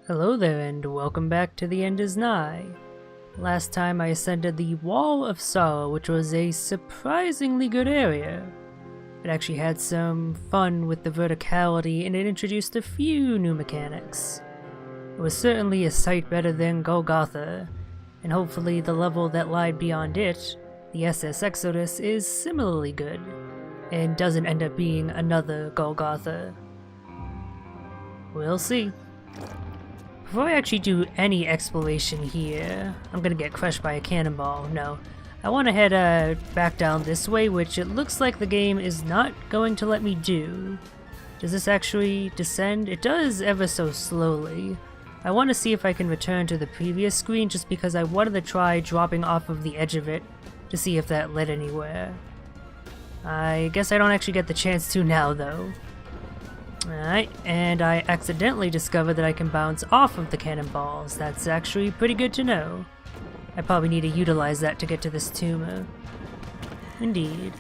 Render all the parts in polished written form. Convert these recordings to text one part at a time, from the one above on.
Hello there and welcome back to The End is Nigh. Last time I ascended the Wall of Sorrow, which was a surprisingly good area. It actually had some fun with the verticality and it introduced a few new mechanics. It was certainly a sight better than Golgotha, and hopefully the level that lied beyond it, the SS Exodus, is similarly good, and doesn't end up being another Golgotha. We'll see. Before I actually do any exploration here, I'm gonna get crushed by a cannonball. No, I want to head back down this way, which it looks like the game is not going to let me do. Does this actually descend? It does ever so slowly. I want to see if I can return to the previous screen just because I wanted to try dropping off of the edge of it to see if that led anywhere. I guess I don't actually get the chance to now though. Alright, and I accidentally discovered that I can bounce off of the cannonballs. That's actually pretty good to know. I probably need to utilize that to get to this tumor. Indeed.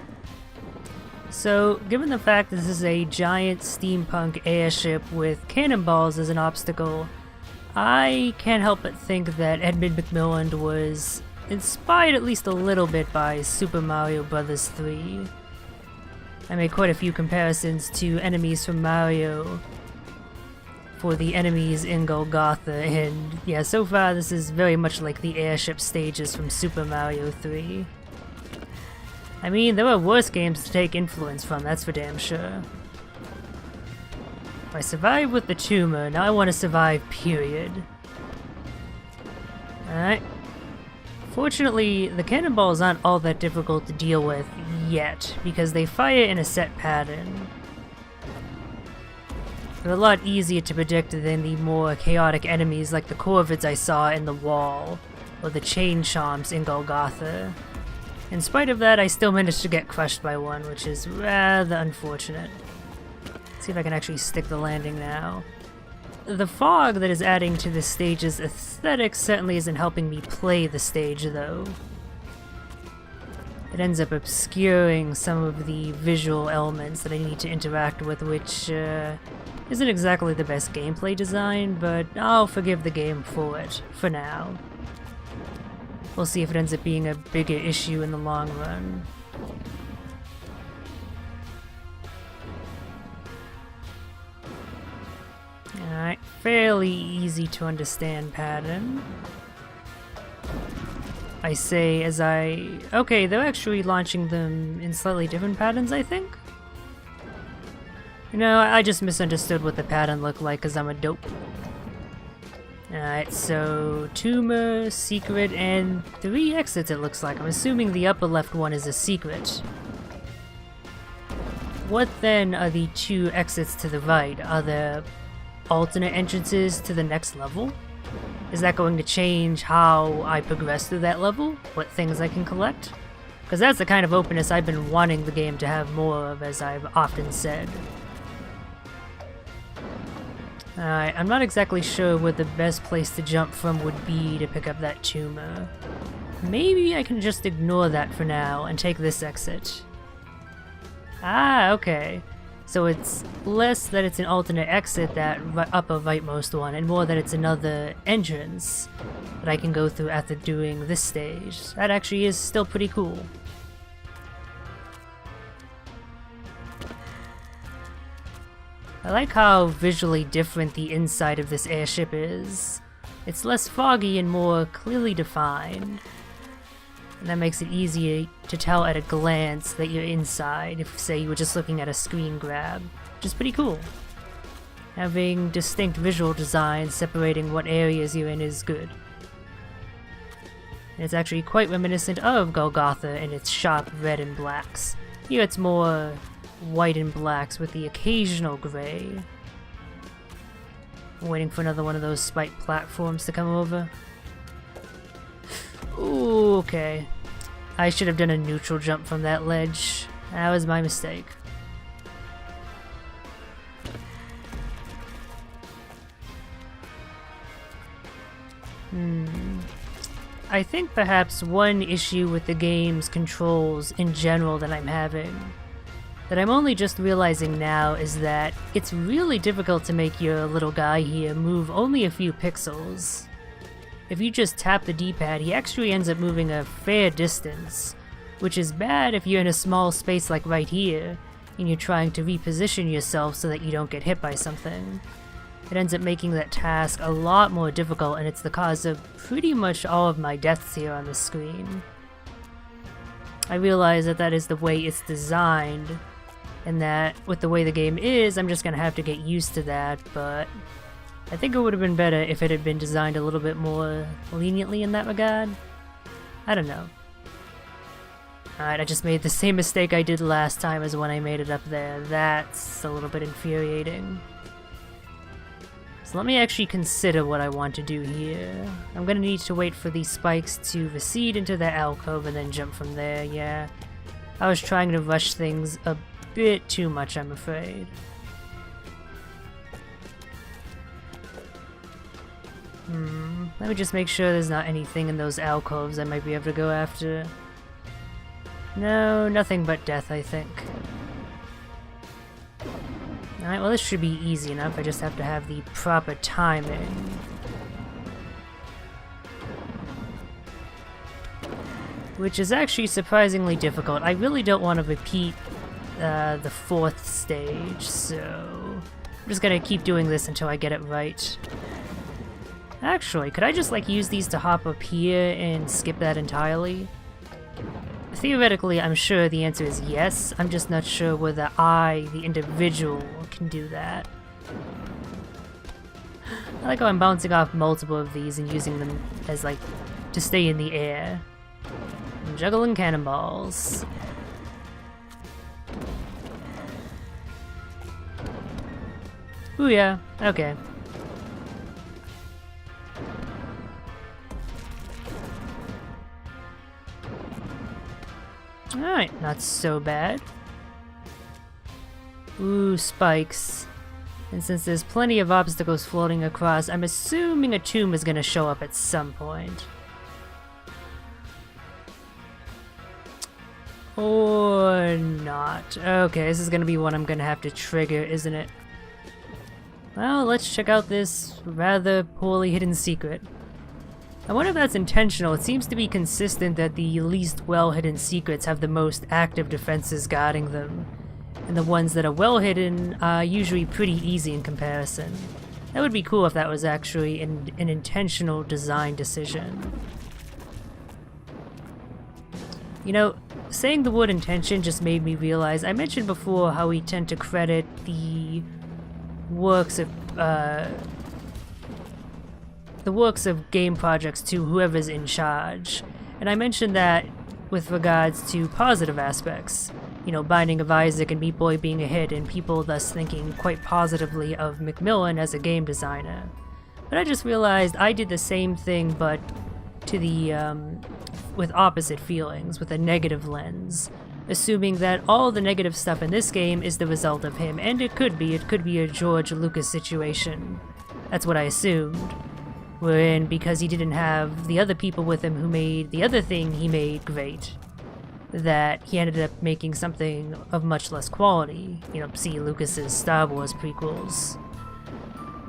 So, given the fact that this is a giant steampunk airship with cannonballs as an obstacle, I can't help but think that Edmund McMillan was inspired at least a little bit by Super Mario Bros. 3. I made quite a few comparisons to enemies from Mario for the enemies in Golgotha, and yeah, so far this is very much like the airship stages from Super Mario 3. I mean, there are worse games to take influence from, that's for damn sure. I survived with the tumor, now I want to survive, period. Alright. Fortunately, the cannonballs aren't all that difficult to deal with yet, because they fire in a set pattern. They're a lot easier to predict than the more chaotic enemies like the corvids I saw in the wall, or the chain chomps in Golgotha. In spite of that, I still managed to get crushed by one, which is rather unfortunate. Let's see if I can actually stick the landing now. The fog that is adding to this stage's aesthetic certainly isn't helping me play the stage, though. It ends up obscuring some of the visual elements that I need to interact with, which isn't exactly the best gameplay design, but I'll forgive the game for it, for now. We'll see if it ends up being a bigger issue in the long run. Alright, fairly easy to understand pattern. I say as I... Okay, they're actually launching them in slightly different patterns, I think? No, I just misunderstood what the pattern looked like because I'm a dope. Alright, so tumor, secret, and 3 exits it looks like. I'm assuming the upper left one is a secret. What then are the 2 exits to the right? Are there alternate entrances to the next level? Is that going to change how I progress through that level? What things I can collect? Because that's the kind of openness I've been wanting the game to have more of, as I've often said. Alright, I'm not exactly sure where the best place to jump from would be to pick up that tumor. Maybe I can just ignore that for now and take this exit. Ah, okay. So it's less that it's an alternate exit, that upper rightmost one, and more that it's another entrance that I can go through after doing this stage. That actually is still pretty cool. I like how visually different the inside of this airship is. It's less foggy and more clearly defined. And that makes it easier to tell at a glance that you're inside if, say, you were just looking at a screen grab, which is pretty cool. Having distinct visual design separating what areas you're in is good. And it's actually quite reminiscent of Golgotha in its sharp red and blacks. Here it's more white and blacks with the occasional gray. I'm waiting for another one of those spiked platforms to come over. Ooh, okay. I should have done a neutral jump from that ledge. That was my mistake. I think perhaps one issue with the game's controls in general that I'm having that I'm only just realizing now is that it's really difficult to make your little guy here move only a few pixels. If you just tap the D-pad, he actually ends up moving a fair distance, which is bad if you're in a small space like right here, and you're trying to reposition yourself so that you don't get hit by something. It ends up making that task a lot more difficult, and it's the cause of pretty much all of my deaths here on the screen. I realize that that is the way it's designed, and that with the way the game is, I'm just gonna have to get used to that, but I think it would have been better if it had been designed a little bit more leniently in that regard. I don't know. Alright, I just made the same mistake I did last time as when I made it up there. That's a little bit infuriating. So let me actually consider what I want to do here. I'm gonna need to wait for these spikes to recede into the alcove and then jump from there, yeah. I was trying to rush things a bit too much, I'm afraid. Let me just make sure there's not anything in those alcoves I might be able to go after. No, nothing but death, I think. Alright, well this should be easy enough, I just have to have the proper timing. Which is actually surprisingly difficult. I really don't want to repeat the 4th stage, so I'm just gonna keep doing this until I get it right. Actually, could I just like use these to hop up here and skip that entirely? Theoretically, I'm sure the answer is yes. I'm just not sure whether I, the individual, can do that. I like how I'm bouncing off multiple of these and using them as like to stay in the air. I'm juggling cannonballs. Ooh yeah, okay. Alright, not so bad. Ooh, spikes. And since there's plenty of obstacles floating across, I'm assuming a tomb is gonna show up at some point. Or not. Okay, this is gonna be one I'm gonna have to trigger, isn't it? Well, let's check out this rather poorly hidden secret. I wonder if that's intentional. It seems to be consistent that the least well-hidden secrets have the most active defenses guarding them, and the ones that are well-hidden are usually pretty easy in comparison. That would be cool if that was actually an intentional design decision. You know, saying the word intention just made me realize, I mentioned before how we tend to credit the works of game projects to whoever's in charge. And I mentioned that with regards to positive aspects. You know, Binding of Isaac and Meat Boy being a hit, and people thus thinking quite positively of Macmillan as a game designer. But I just realized I did the same thing, but to the, with opposite feelings, with a negative lens. Assuming that all the negative stuff in this game is the result of him, and it could be a George Lucas situation. That's what I assumed. Wherein, because he didn't have the other people with him who made the other thing he made great, that he ended up making something of much less quality. You know, see Lucas's Star Wars prequels.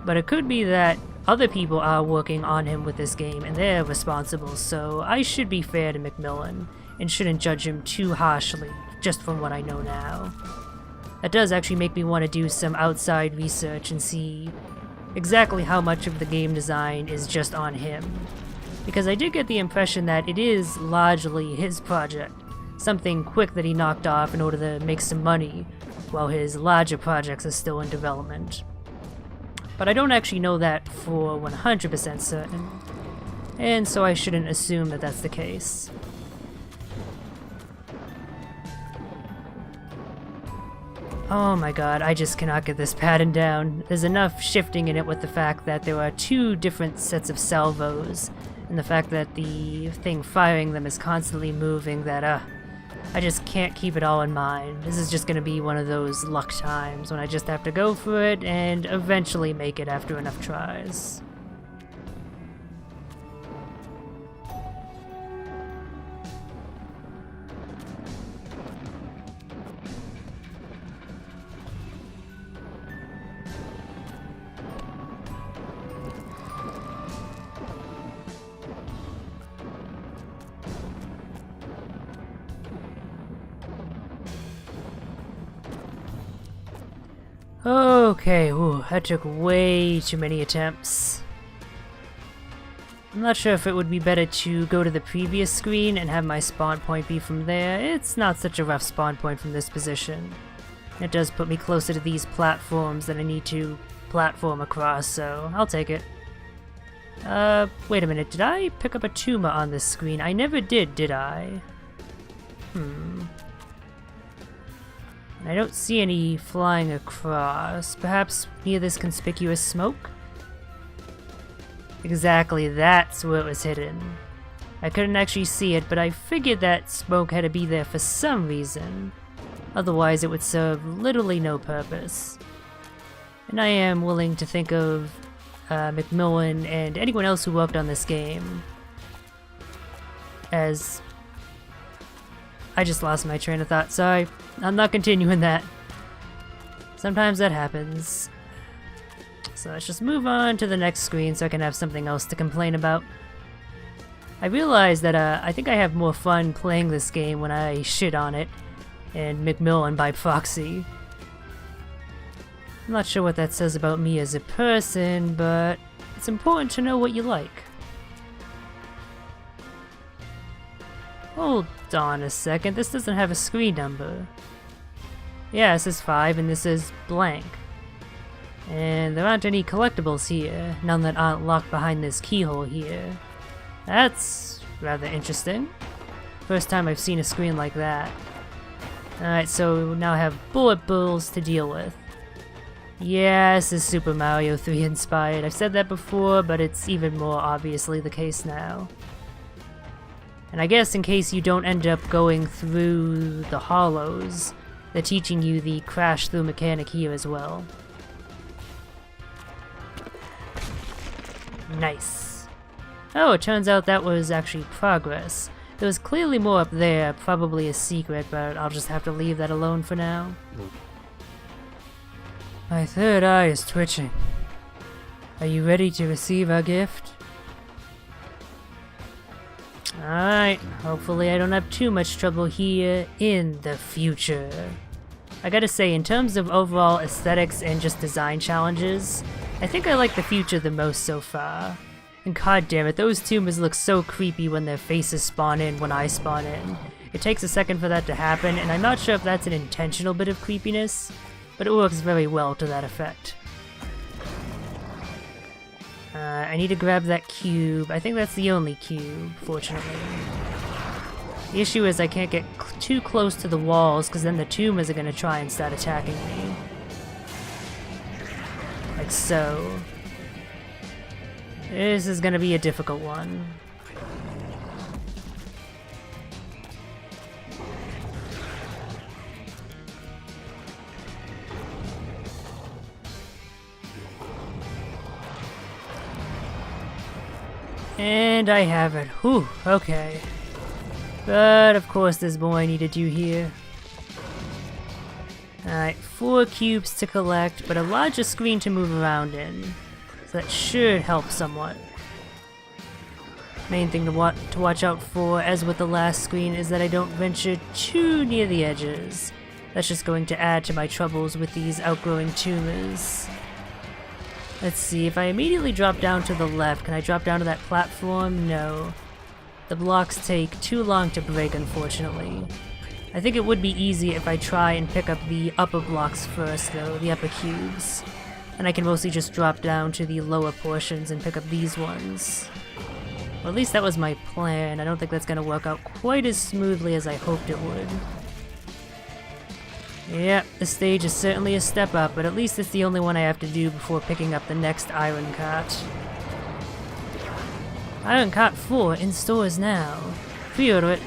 But it could be that other people are working on him with this game and they're responsible, so I should be fair to Macmillan and shouldn't judge him too harshly, just from what I know now. That does actually make me want to do some outside research and see exactly how much of the game design is just on him. Because I did get the impression that it is largely his project, something quick that he knocked off in order to make some money, while his larger projects are still in development. But I don't actually know that for 100% certain, and so I shouldn't assume that that's the case. Oh my god, I just cannot get this pattern down. There's enough shifting in it with the fact that there are 2 different sets of salvos, and the fact that the thing firing them is constantly moving that, I just can't keep it all in mind. This is just gonna be one of those luck times when I just have to go for it and eventually make it after enough tries. Okay, ooh, that took way too many attempts. I'm not sure if it would be better to go to the previous screen and have my spawn point be from there. It's not such a rough spawn point from this position. It does put me closer to these platforms that I need to platform across, so I'll take it. Wait a minute, did I pick up a tumor on this screen? I never did I? I don't see any flying across. Perhaps near this conspicuous smoke? Exactly, that's where it was hidden. I couldn't actually see it, but I figured that smoke had to be there for some reason. Otherwise it would serve literally no purpose. And I am willing to think of Macmillan and anyone else who worked on this game as... I just lost my train of thought, sorry. I'm not continuing that. Sometimes that happens. So let's just move on to the next screen so I can have something else to complain about. I realized that I think I have more fun playing this game when I shit on it and Macmillan by proxy. I'm not sure what that says about me as a person, but it's important to know what you like. Hold on a second, this doesn't have a screen number. Yeah, this is 5 and this is blank. And there aren't any collectibles here, none that aren't locked behind this keyhole here. That's rather interesting. First time I've seen a screen like that. Alright, so now I have bullet bills to deal with. Yeah, this is Super Mario 3 inspired. I've said that before, but it's even more obviously the case now. And I guess in case you don't end up going through the hollows, they're teaching you the crash through mechanic here as well. Nice. Oh, it turns out that was actually progress. There was clearly more up there, probably a secret, but I'll just have to leave that alone for now. My third eye is twitching. Are you ready to receive our gift? Alright, hopefully I don't have too much trouble here in the future. I gotta say, in terms of overall aesthetics and just design challenges, I think I like the future the most so far. And god damn it, those tumors look so creepy when their faces spawn in when I spawn in. It takes a second for that to happen, and I'm not sure if that's an intentional bit of creepiness, but it works very well to that effect. I need to grab that cube. I think that's the only cube, fortunately. The issue is I can't get too close to the walls, because then the tumors are going to try and start attacking me. Like so. This is going to be a difficult one. And I have it. Whew, okay. But of course there's more I need to do here. Alright, 4 cubes to collect, but a larger screen to move around in. So that should help somewhat. Main thing to watch out for, as with the last screen, is that I don't venture too near the edges. That's just going to add to my troubles with these outgrowing tumors. Let's see, if I immediately drop down to the left, can I drop down to that platform? No. The blocks take too long to break, unfortunately. I think it would be easy if I try and pick up the upper blocks first, though, the upper cubes. And I can mostly just drop down to the lower portions and pick up these ones. Well, at least that was my plan. I don't think that's going to work out quite as smoothly as I hoped it would. Yep, this stage is certainly a step up, but at least it's the only one I have to do before picking up the next Iron Cart. Iron Cart 4 in stores now. Pre-order it.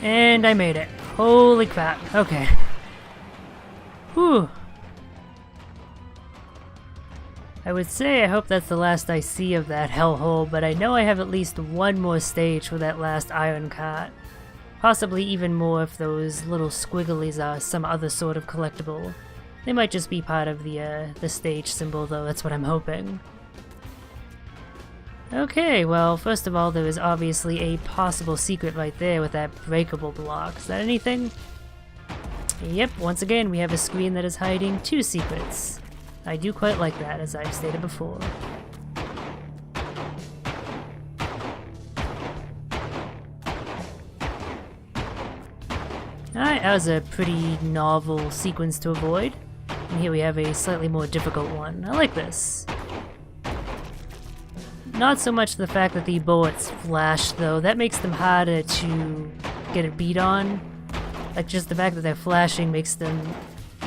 And I made it. Holy crap. Okay. Whew. I would say I hope that's the last I see of that hellhole, but I know I have at least one more stage for that last iron cart. Possibly even more if those little squigglies are some other sort of collectible. They might just be part of the stage symbol though, that's what I'm hoping. Okay, well, first of all, there is obviously a possible secret right there with that breakable block. Is that anything? Yep, once again, we have a screen that is hiding 2 secrets. I do quite like that, as I've stated before. Alright, that was a pretty novel sequence to avoid. And here we have a slightly more difficult one. I like this. Not so much the fact that the bullets flash, though. That makes them harder to get a beat on. Like, just the fact that they're flashing makes them...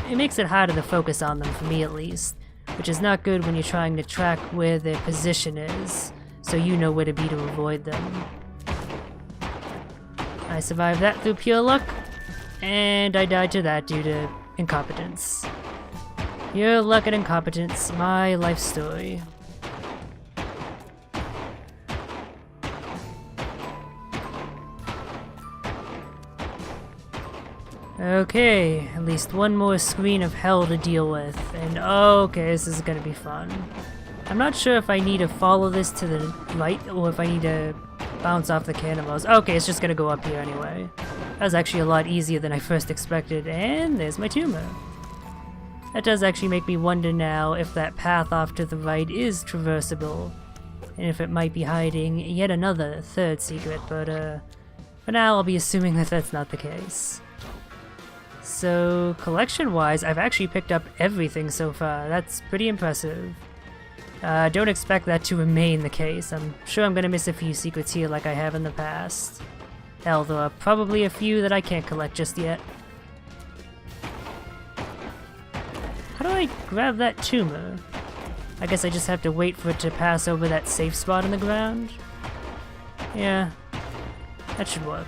It makes it harder to focus on them, for me at least. Which is not good when you're trying to track where their position is, so you know where to be to avoid them. I survived that through pure luck, and I died to that due to incompetence. Pure luck and incompetence, my life story. Okay, at least one more screen of hell to deal with, and okay, this is gonna be fun. I'm not sure if I need to follow this to the right, or if I need to bounce off the cannonballs. Okay, it's just gonna go up here anyway. That was actually a lot easier than I first expected, and there's my tumor. That does actually make me wonder now if that path off to the right is traversable, and if it might be hiding yet another 3rd secret, but for now I'll be assuming that that's not the case. So, collection-wise, I've actually picked up everything so far. That's pretty impressive. Don't expect that to remain the case. I'm sure I'm gonna miss a few secrets here like I have in the past. Hell, there are probably a few that I can't collect just yet. How do I grab that tumor? I guess I just have to wait for it to pass over that safe spot in the ground? Yeah, that should work.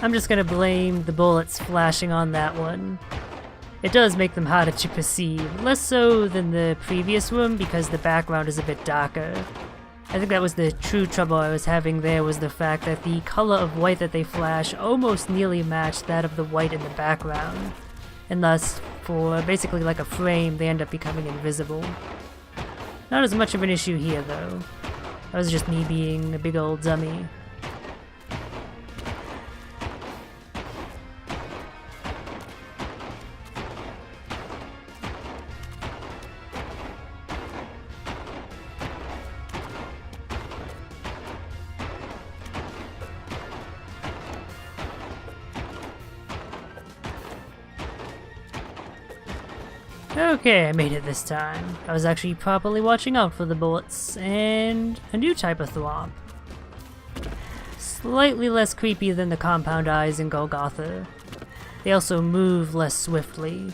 I'm just gonna blame the bullets flashing on that one. It does make them harder to perceive, less so than the previous room because the background is a bit darker. I think that was the true trouble I was having there, was the fact that the color of white that they flash almost nearly matched that of the white in the background. And thus, for basically like a frame, they end up becoming invisible. Not as much of an issue here though. That was just me being a big old dummy. Okay, I made it this time. I was actually properly watching out for the bullets, and a new type of thwomp. Slightly less creepy than the compound eyes in Golgotha. They also move less swiftly.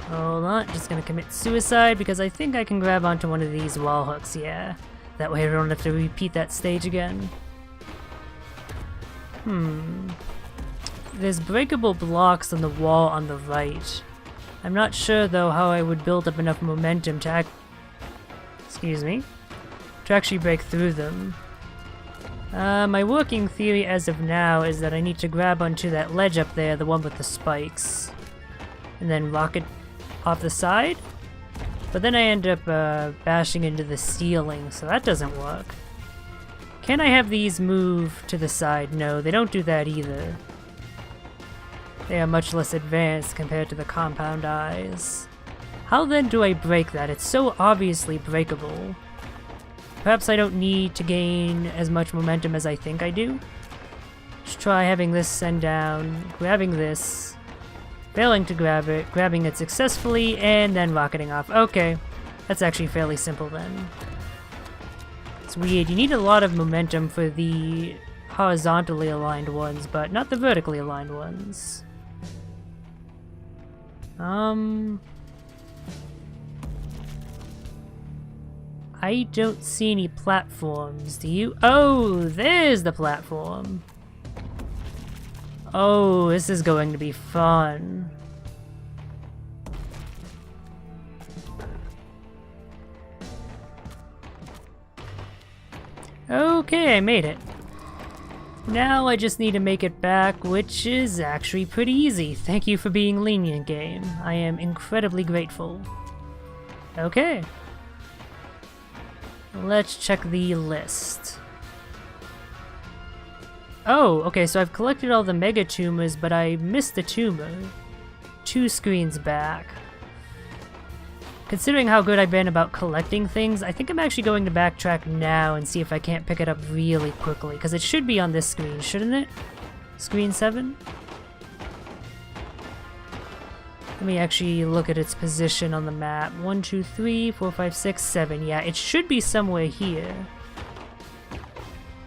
Hold on, just gonna commit suicide because I think I can grab onto one of these wall hooks, yeah. That way I don't have to repeat that stage again. There's breakable blocks on the wall on the right. I'm not sure though how I would build up enough momentum to actually break through them. My working theory as of now is that I need to grab onto that ledge up there, the one with the spikes, and then rocket off the side? But then I end up bashing into the ceiling, so that doesn't work. Can I have these move to the side? No, they don't do that either. They are much less advanced compared to the compound eyes. How then do I break that? It's so obviously breakable. Perhaps I don't need to gain as much momentum as I think I do? Just try having this send down, grabbing this, failing to grab it, grabbing it successfully, and then rocketing off. Okay, that's actually fairly simple then. It's weird, you need a lot of momentum for the horizontally aligned ones, but not the vertically aligned ones. I don't see any platforms, do you? Oh, there's the platform. Oh, this is going to be fun. Okay, I made it. Now I just need to make it back, which is actually pretty easy. Thank you for being lenient, game. I am incredibly grateful. Okay. Let's check the list. Oh, okay, so I've collected all the mega tumors, but I missed the tumor. 2 screens back. Considering how good I've been about collecting things, I think I'm actually going to backtrack now and see if I can't pick it up really quickly, because it should be on this screen, shouldn't it? Screen 7? Let me actually look at its position on the map. 1, 2, 3, 4, 5, 6, 7. Yeah, it should be somewhere here.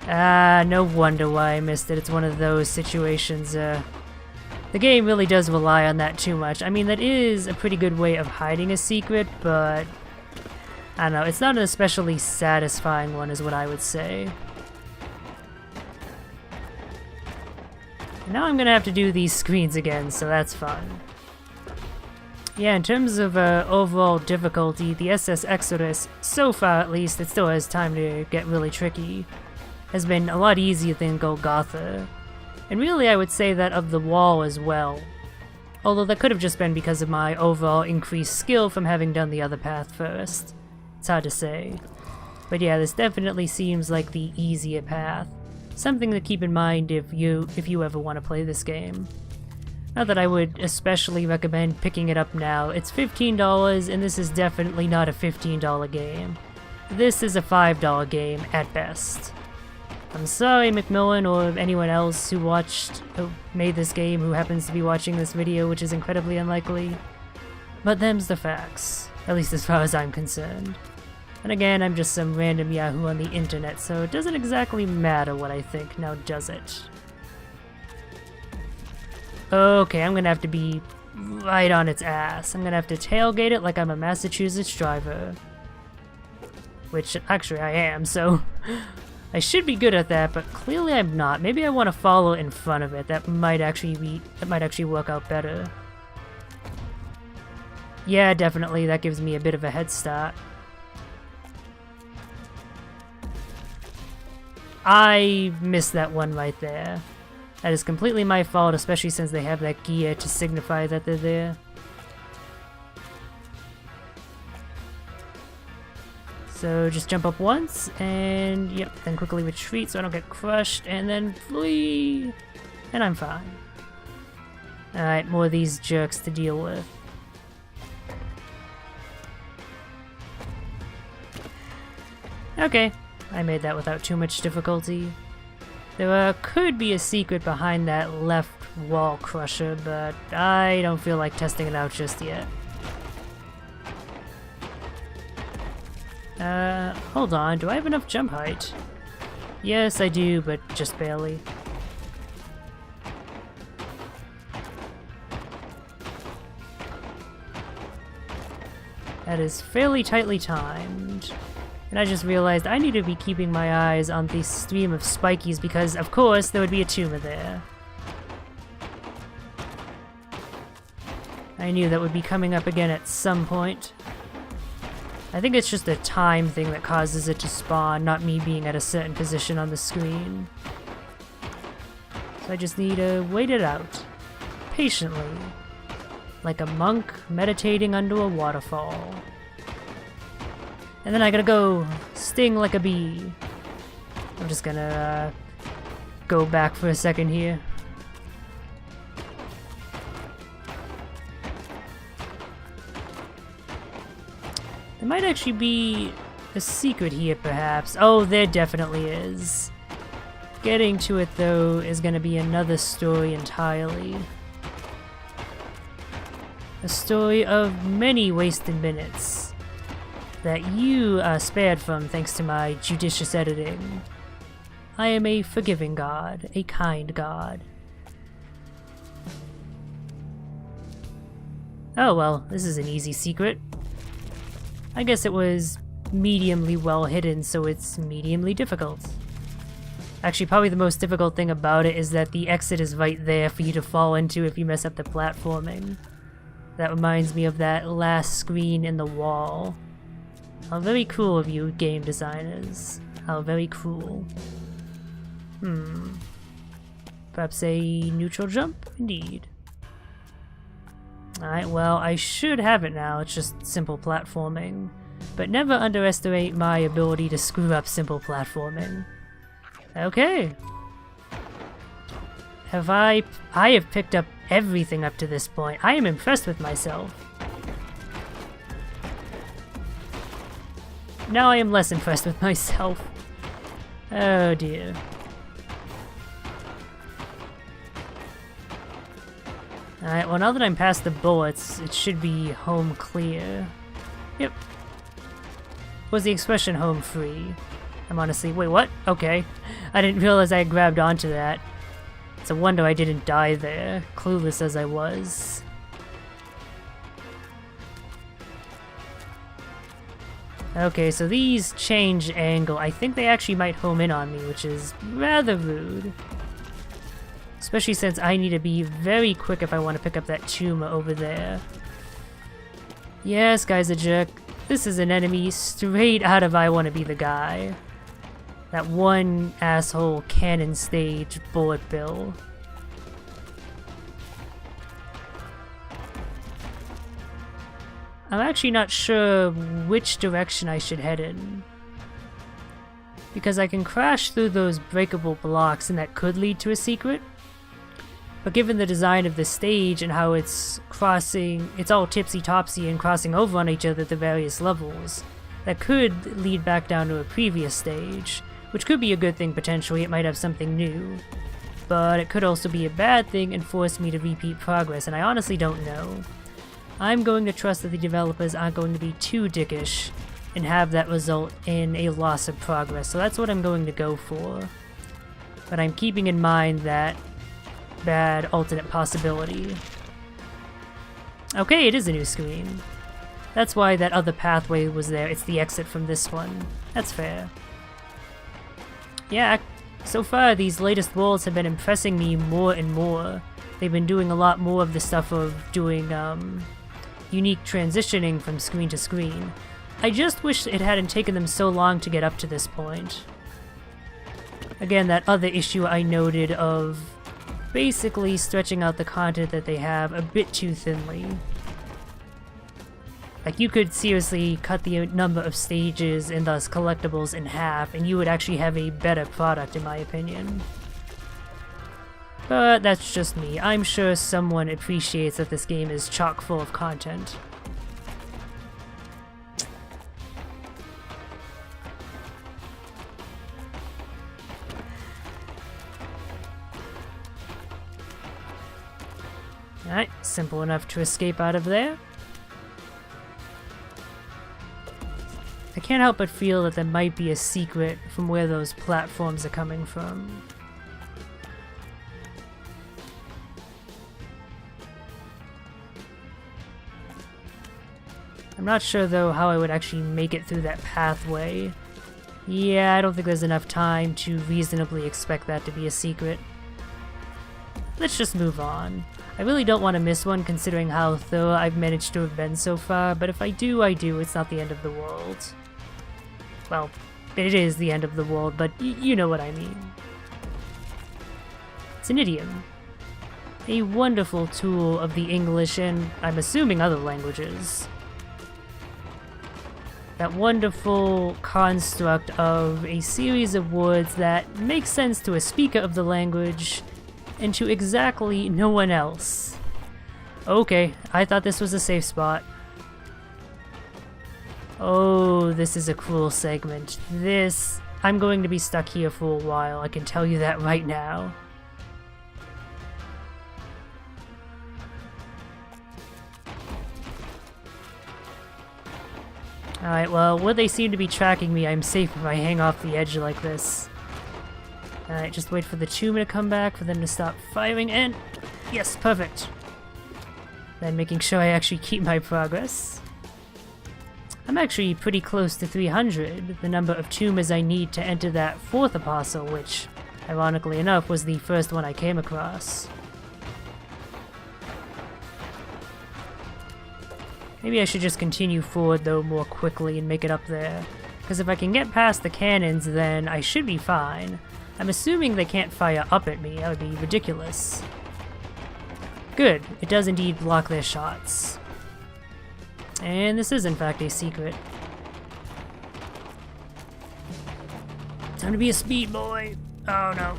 Ah, no wonder why I missed it. It's one of those situations, the game really does rely on that too much. I mean, that is a pretty good way of hiding a secret, but I don't know, it's not an especially satisfying one is what I would say. Now I'm gonna have to do these screens again, so that's fun. Yeah, in terms of overall difficulty, the SS Exodus, so far at least, it still has time to get really tricky, has been a lot easier than Golgotha. And really I would say that of the wall as well. Although that could have just been because of my overall increased skill from having done the other path first. It's hard to say. But yeah, this definitely seems like the easier path. Something to keep in mind if you ever want to play this game. Not that I would especially recommend picking it up now. It's $15 and this is definitely not a $15 game. This is a $5 game at best. I'm sorry, Macmillan, or anyone else who made this game who happens to be watching this video, which is incredibly unlikely. But them's the facts, at least as far as I'm concerned. And again, I'm just some random yahoo on the internet, so it doesn't exactly matter what I think, now does it? Okay, I'm gonna have to be right on its ass. I'm gonna have to tailgate it like I'm a Massachusetts driver. Which, actually, I am, so I should be good at that, but clearly I'm not. Maybe I want to follow in front of it. That might actually work out better. Yeah, definitely. That gives me a bit of a head start. I missed that one right there. That is completely my fault, especially since they have that gear to signify that they're there. So just jump up once, and yep, then quickly retreat so I don't get crushed, and then flee! And I'm fine. Alright, more of these jerks to deal with. Okay, I made that without too much difficulty. There could be a secret behind that left wall crusher, but I don't feel like testing it out just yet. Hold on, do I have enough jump height? Yes, I do, but just barely. That is fairly tightly timed. And I just realized I need to be keeping my eyes on the stream of spikies because, of course, there would be a tumor there. I knew that would be coming up again at some point. I think it's just a time thing that causes it to spawn, not me being at a certain position on the screen. So I just need to wait it out. Patiently. Like a monk meditating under a waterfall. And then I gotta go sting like a bee. I'm just gonna go back for a second here. There might actually be a secret here, perhaps. Oh, there definitely is. Getting to it, though, is going to be another story entirely. A story of many wasted minutes that you are spared from thanks to my judicious editing. I am a forgiving god, a kind god. Oh well, this is an easy secret. I guess it was mediumly well hidden, so it's mediumly difficult. Actually, probably the most difficult thing about it is that the exit is right there for you to fall into if you mess up the platforming. That reminds me of that last screen in the wall. How very cruel of you, game designers. How very cruel. Perhaps a neutral jump? Indeed. Alright, well, I should have it now. It's just simple platforming. But never underestimate my ability to screw up simple platforming. Okay. I have picked up everything up to this point. I am impressed with myself. Now I am less impressed with myself. Oh dear. Alright, well now that I'm past the bullets, it should be home clear. Yep. Was the expression home free? I'm honestly... Wait, what? Okay. I didn't realize I had grabbed onto that. It's a wonder I didn't die there, clueless as I was. Okay, so these change angle. I think they actually might home in on me, which is rather rude. Especially since I need to be very quick if I want to pick up that tomb over there. Yes, guy's a jerk. This is an enemy straight out of I Wanna Be the Guy. That one asshole cannon stage bullet bill. I'm actually not sure which direction I should head in. Because I can crash through those breakable blocks and that could lead to a secret. But given the design of the stage and how it's crossing, it's all tipsy-topsy and crossing over on each other at the various levels, that could lead back down to a previous stage, which could be a good thing potentially. It might have something new. But it could also be a bad thing and force me to repeat progress, and I honestly don't know. I'm going to trust that the developers aren't going to be too dickish and have that result in a loss of progress, so that's what I'm going to go for. But I'm keeping in mind that bad alternate possibility. Okay, it is a new screen. That's why that other pathway was there. It's the exit from this one. That's fair. Yeah, so far these latest worlds have been impressing me more and more. They've been doing a lot more of the stuff of doing unique transitioning from screen to screen. I just wish it hadn't taken them so long to get up to this point. Again, that other issue I noted of basically stretching out the content that they have a bit too thinly. Like, you could seriously cut the number of stages and thus collectibles in half, and you would actually have a better product, in my opinion. But that's just me. I'm sure someone appreciates that this game is chock full of content. Alright, simple enough to escape out of there. I can't help but feel that there might be a secret from where those platforms are coming from. I'm not sure though how I would actually make it through that pathway. Yeah, I don't think there's enough time to reasonably expect that to be a secret. Let's just move on. I really don't want to miss one considering how thorough I've managed to have been so far, but if I do, I do. It's not the end of the world. Well, it is the end of the world, but you know what I mean. It's an idiom. A wonderful tool of the English and, I'm assuming, other languages. That wonderful construct of a series of words that make sense to a speaker of the language and to exactly no one else. Okay, I thought this was a safe spot. Oh, this is a cruel segment. I'm going to be stuck here for a while, I can tell you that right now. Alright, well, where they seem to be tracking me, I'm safe if I hang off the edge like this. Alright, just wait for the tumor to come back, for them to stop firing, and... yes, perfect! Then making sure I actually keep my progress. I'm actually pretty close to 300, the number of tumors I need to enter that 4th apostle, which, ironically enough, was the first one I came across. Maybe I should just continue forward though more quickly and make it up there, because if I can get past the cannons then I should be fine. I'm assuming they can't fire up at me, that would be ridiculous. Good, it does indeed block their shots. And this is in fact a secret. Time to be a speed boy! Oh no.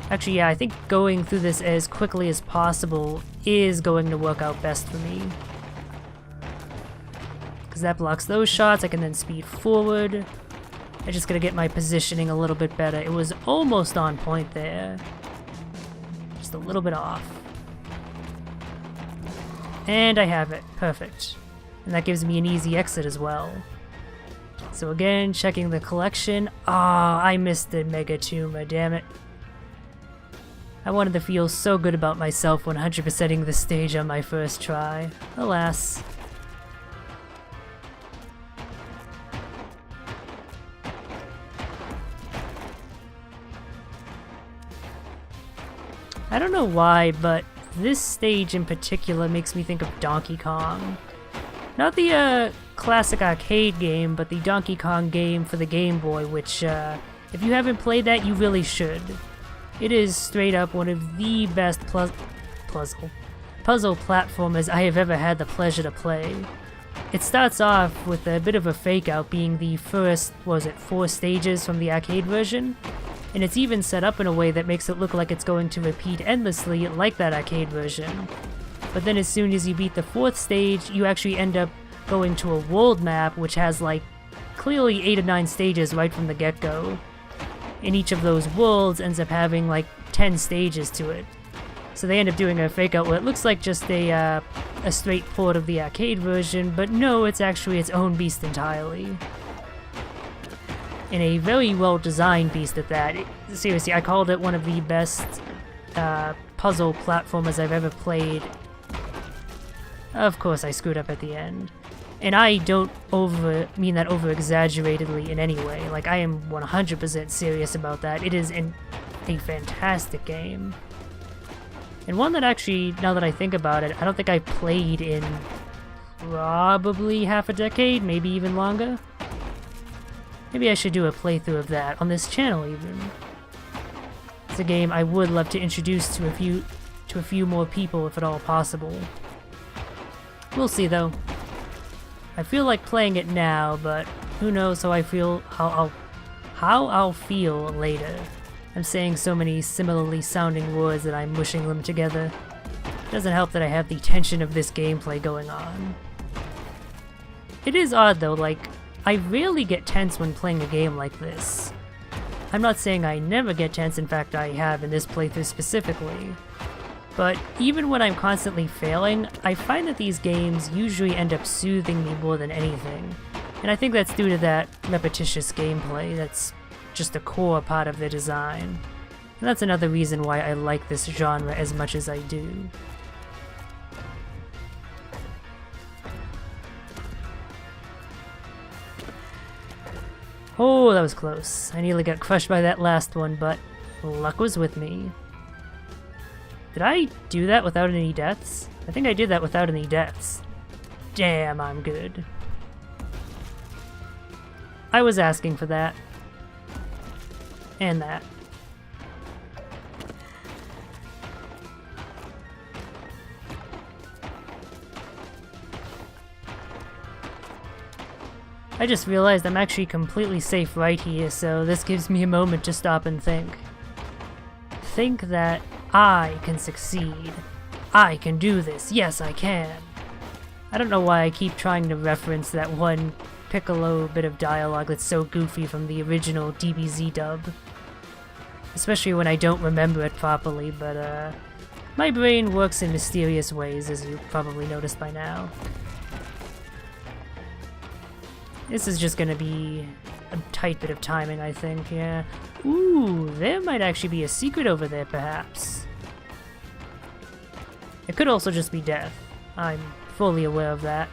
Actually, yeah, I think going through this as quickly as possible is going to work out best for me. Because that blocks those shots, I can then speed forward. I just gotta get my positioning a little bit better. It was almost on point there. Just a little bit off. And I have it. Perfect. And that gives me an easy exit as well. So again, checking the collection. Ah, I missed the Mega Tumor, damn it. I wanted to feel so good about myself 100%ing the stage on my first try. Alas. I don't know why, but this stage in particular makes me think of Donkey Kong. Not the classic arcade game, but the Donkey Kong game for the Game Boy, which if you haven't played that, you really should. It is straight up one of the best puzzle platformers I have ever had the pleasure to play. It starts off with a bit of a fake out being the first, 4 stages from the arcade version, and it's even set up in a way that makes it look like it's going to repeat endlessly like that arcade version. But then as soon as you beat the 4th stage, you actually end up going to a world map which has like clearly 8 or 9 stages right from the get-go. And each of those worlds ends up having like 10 stages to it. So they end up doing a fake out where it looks like just a straight port of the arcade version, but no, it's actually its own beast entirely. And a very well designed beast at that. Seriously, I called it one of the best puzzle platformers I've ever played. Of course I screwed up at the end. And I don't mean that over-exaggeratedly in any way. Like, I am 100% serious about that. It is a fantastic game. And one that actually, now that I think about it, I don't think I played in probably half a decade, maybe even longer. Maybe I should do a playthrough of that on this channel even. It's a game I would love to introduce to a few more people if at all possible. We'll see though. I feel like playing it now, but who knows how I'll feel later. I'm saying so many similarly sounding words that I'm mushing them together. It doesn't help that I have the tension of this gameplay going on. It is odd though, like, I rarely get tense when playing a game like this. I'm not saying I never get tense, in fact I have in this playthrough specifically. But even when I'm constantly failing, I find that these games usually end up soothing me more than anything. And I think that's due to that repetitious gameplay that's just a core part of their design. And that's another reason why I like this genre as much as I do. Oh, that was close. I nearly got crushed by that last one, but luck was with me. Did I do that without any deaths? I think I did that without any deaths. Damn, I'm good. I was asking for that. And that. I just realized I'm actually completely safe right here, so this gives me a moment to stop and think. Think that I can succeed. I can do this. Yes, I can. I don't know why I keep trying to reference that one Piccolo bit of dialogue that's so goofy from the original DBZ dub. Especially when I don't remember it properly, but my brain works in mysterious ways, as you probably noticed by now. This is just gonna be a tight bit of timing, I think, yeah. Ooh, there might actually be a secret over there, perhaps. It could also just be death. I'm fully aware of that.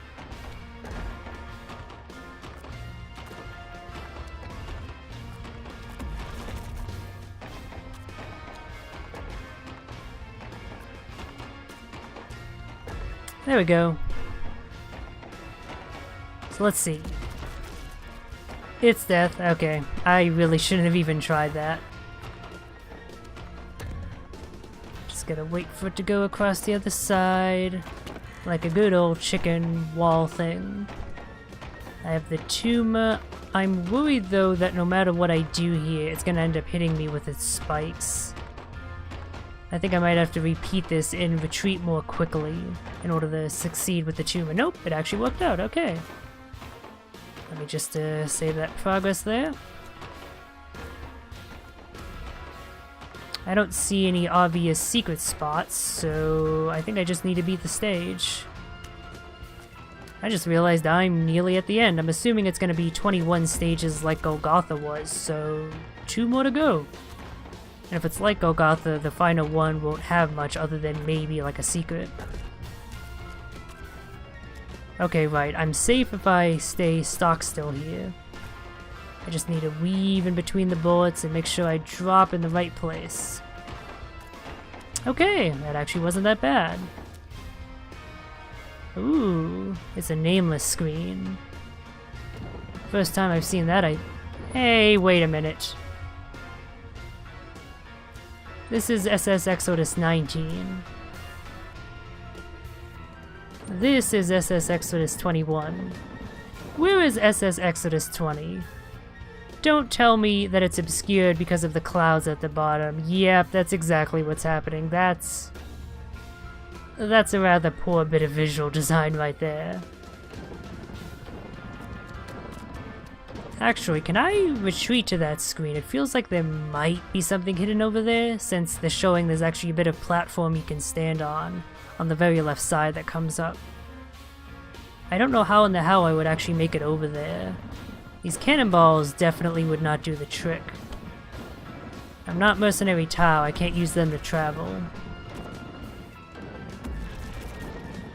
There we go. So let's see. It's death. Okay. I really shouldn't have even tried that. Just gotta wait for it to go across the other side. Like a good old chicken wall thing. I have the tumor. I'm worried though that no matter what I do here, it's gonna end up hitting me with its spikes. I think I might have to repeat this and retreat more quickly in order to succeed with the tumor. Nope, it actually worked out. Okay. Let me just save that progress there. I don't see any obvious secret spots, so I think I just need to beat the stage. I just realized I'm nearly at the end. I'm assuming it's going to be 21 stages like Golgotha was, so 2 more to go. And if it's like Golgotha, the final one won't have much other than maybe like a secret. Okay, right, I'm safe if I stay stock still here. I just need to weave in between the bullets and make sure I drop in the right place. Okay, that actually wasn't that bad. Ooh, it's a nameless screen. First time I've seen that, Hey, wait a minute. This is SS Exodus 19. This is SS Exodus 21. Where is SS Exodus 20? Don't tell me that it's obscured because of the clouds at the bottom. Yep, that's exactly what's happening. That's a rather poor bit of visual design right there. Actually, can I retreat to that screen? It feels like there might be something hidden over there, since they're showing there's actually a bit of platform you can stand on the very left side that comes up. I don't know how in the hell I would actually make it over there. These cannonballs definitely would not do the trick. I'm not Mercenary Tau, I can't use them to travel.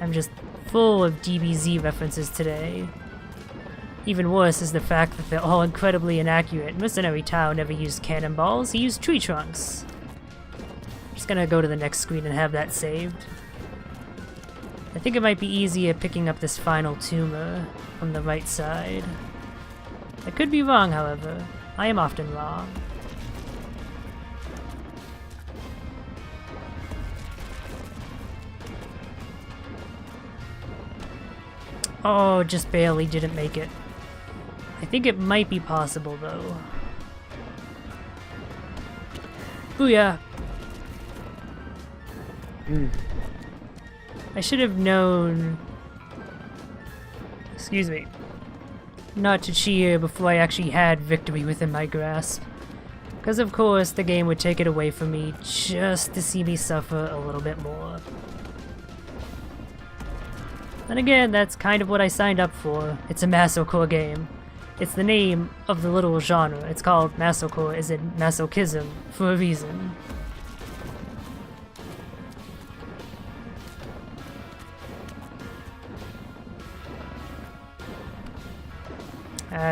I'm just full of DBZ references today. Even worse is the fact that they're all incredibly inaccurate. Mercenary Tau never used cannonballs, he used tree trunks. I'm just gonna go to the next screen and have that saved. I think it might be easier picking up this final tumor from the right side. I could be wrong, however. I am often wrong. Oh, just barely didn't make it. I think it might be possible, though. Booyah! I should have known... Excuse me. Not to cheer before I actually had victory within my grasp. Because of course the game would take it away from me just to see me suffer a little bit more. And again, that's kind of what I signed up for. It's a masocore game. It's the name of the literal genre. It's called masocore, as in masochism, for a reason.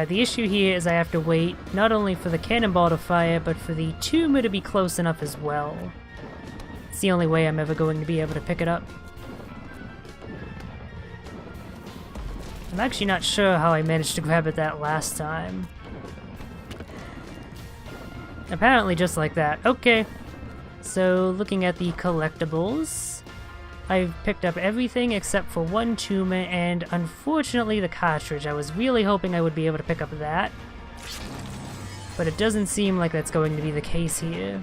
The issue here is I have to wait not only for the cannonball to fire, but for the tumor to be close enough as well. It's the only way I'm ever going to be able to pick it up. I'm actually not sure how I managed to grab it that last time. Apparently just like that. Okay. So, looking at the collectibles, I've picked up everything except for one tumor and unfortunately the cartridge. I was really hoping I would be able to pick up that, but it doesn't seem like that's going to be the case here.